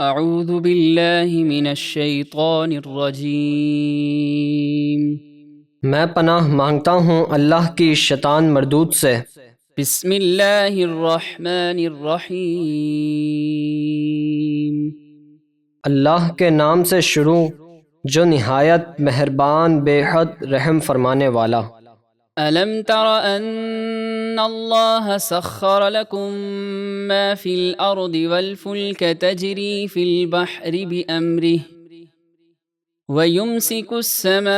اعوذ باللہ من الشیطان الرجیم۔ میں پناہ مانگتا ہوں اللہ کی شیطان مردود سے۔ بسم اللہ الرحمن الرحیم۔ اللہ کے نام سے شروع جو نہایت مہربان بے حد رحم فرمانے والا۔ الم تر ان اللہ سخر لکم ما فی الارض والفلک تجری فی البحر بامرہ وَيُمْسِكُ السَّمَاءَ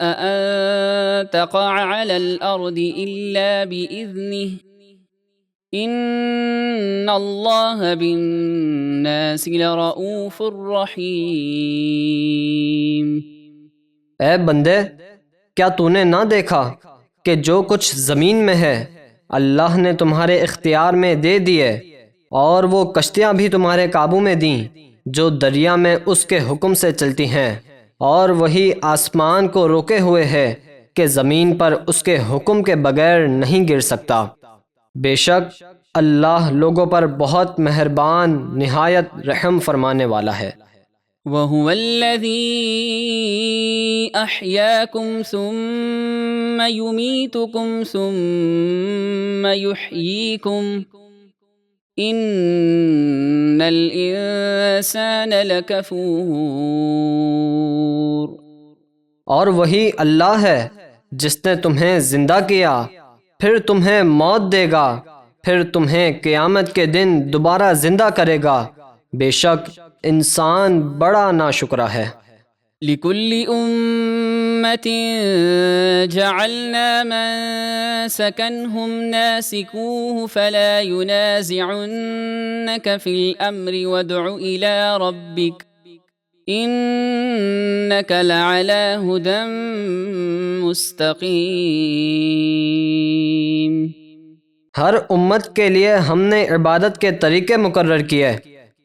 أَن تَقَعَ عَلَى الْأَرْضِ إِلَّا بِإِذْنِهِ إِنَّ اللَّهَ بِالنَّاسِ لَرَءُوفٌ رَحِيمٌ۔ اے بندے، کیا تو نے نہ دیکھا کہ جو کچھ زمین میں ہے اللہ نے تمہارے اختیار میں دے دیے، اور وہ کشتیاں بھی تمہارے قابو میں دیں جو دریا میں اس کے حکم سے چلتی ہیں، اور وہی آسمان کو روکے ہوئے ہے کہ زمین پر اس کے حکم کے بغیر نہیں گر سکتا۔ بے شک اللہ لوگوں پر بہت مہربان نہایت رحم فرمانے والا ہے۔ وَهُوَ الَّذِي أَحْيَاكُمْ ثُمَّ يُمِيتُكُمْ ثُمَّ يُحْيِيكُمْ ان الانسان لکفور۔ اور وہی اللہ ہے جس نے تمہیں زندہ کیا، پھر تمہیں موت دے گا، پھر تمہیں قیامت کے دن دوبارہ زندہ کرے گا۔ بے شک انسان بڑا ناشکرا ہے۔ لِكُلِّ أُمَّةٍ جَعَلْنَا مَنسَكًا هُمْ نَاسِكُوهُ فَلَا يُنَازِعُنَّكَ فِي الْأَمْرِ وَادْعُ إِلَى رَبِّكَ إِنَّكَ لَعَلَى هُدًى مُسْتَقِيمٍ۔ ہر امت کے لیے ہم نے عبادت کے طریقے مقرر کیے،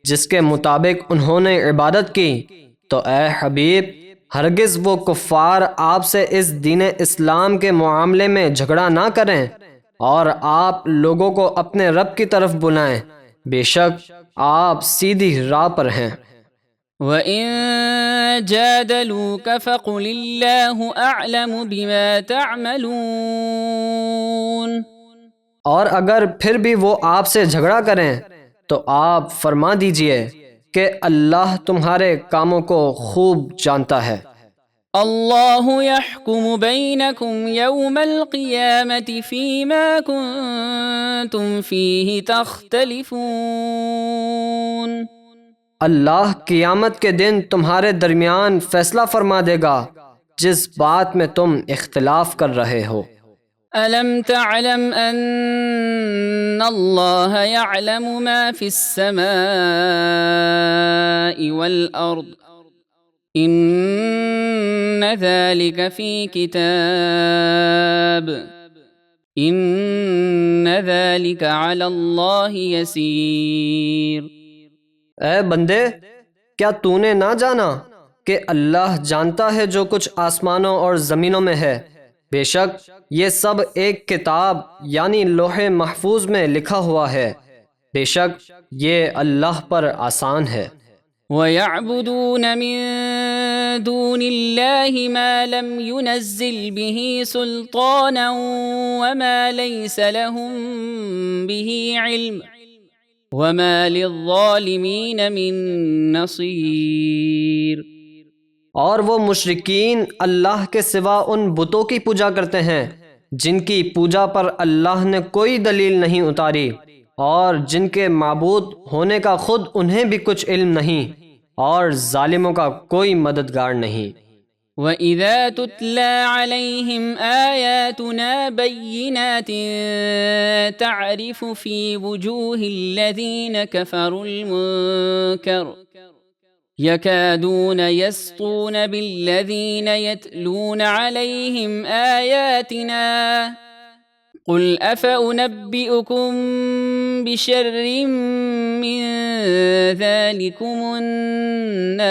جس کے مطابق انہوں نے عبادت کی، تو اے حبیب ہرگز وہ کفار آپ سے اس دین اسلام کے معاملے میں جھگڑا نہ کریں، اور آپ لوگوں کو اپنے رب کی طرف بلائیں، بے شک آپ سیدھی راہ پر ہیں۔ وَإِن جَادَلُوكَ فَقُلِ اللَّهُ أَعْلَمُ بِمَا تَعْمَلُونَ۔ اور اگر پھر بھی وہ آپ سے جھگڑا کریں تو آپ فرما دیجئے کہ اللہ تمہارے کاموں کو خوب جانتا ہے۔ اللہ یحکم بینکم یوم القیامة فیما کنتم فیہ تختلفون۔ اللہ قیامت کے دن تمہارے درمیان فیصلہ فرما دے گا جس بات میں تم اختلاف کر رہے ہو۔ الم تعلم ان اللہ یعلم ما فی السماء والارض ان ذلك فی کتاب ان ذلك علی اللہ یسیر۔ اے بندے، کیا تو نے نہ جانا کہ اللہ جانتا ہے جو کچھ آسمانوں اور زمینوں میں ہے؟ بے شک یہ سب ایک کتاب یعنی لوح محفوظ میں لکھا ہوا ہے، بے شک یہ اللہ پر آسان ہے۔ وَيَعْبُدُونَ مِن دُونِ اللَّهِ مَا لَمْ يُنَزِّلْ بِهِ سُلْطَانًا وَمَا لَيْسَ لَهُم بِهِ عِلْمٌ وَمَا لِلظَّالِمِينَ مِن نَصِيرٍ۔ اور وہ مشرکین اللہ کے سوا ان بتوں کی پوجا کرتے ہیں جن کی پوجا پر اللہ نے کوئی دلیل نہیں اتاری، اور جن کے معبود ہونے کا خود انہیں بھی کچھ علم نہیں، اور ظالموں کا کوئی مددگار نہیں۔ وَإِذَا تُتْلَى عَلَيْهِمْ آيَاتُنَا بَيِّنَاتٍ تَعْرِفُ فِي وُجُوهِ الَّذِينَ كَفَرُوا الْمُنكَرَ يَكَادُونَ يَسْطُونَ بِالَّذِينَ يَتْلُونَ عَلَيْهِمْ آيَاتِنَا قُلْ أَفَأُنَبِّئُكُم بِشَرٍّ مِّن ذَلِكُمُ النَّارَ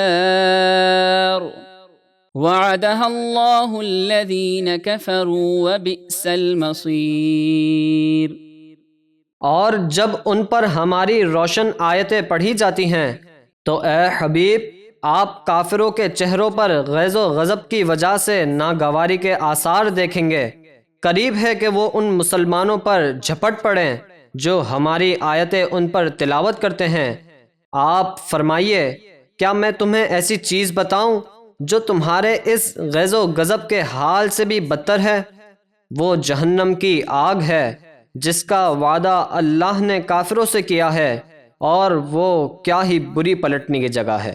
وَعَدَهَا اللَّهُ الَّذِينَ كَفَرُوا وَبِئْسَ الْمَصِيرُ۔ اور جب ان پر ہماری روشن آیتیں پڑھی جاتی ہیں تو اے حبیب آپ کافروں کے چہروں پر غیظ و غضب کی وجہ سے ناگواری کے آثار دیکھیں گے۔ قریب ہے کہ وہ ان مسلمانوں پر جھپٹ پڑیں جو ہماری آیتیں ان پر تلاوت کرتے ہیں۔ آپ فرمائیے کیا میں تمہیں ایسی چیز بتاؤں جو تمہارے اس غیظ و غضب کے حال سے بھی بدتر ہے؟ وہ جہنم کی آگ ہے جس کا وعدہ اللہ نے کافروں سے کیا ہے، اور وہ کیا ہی بری پلٹنے کی جگہ ہے۔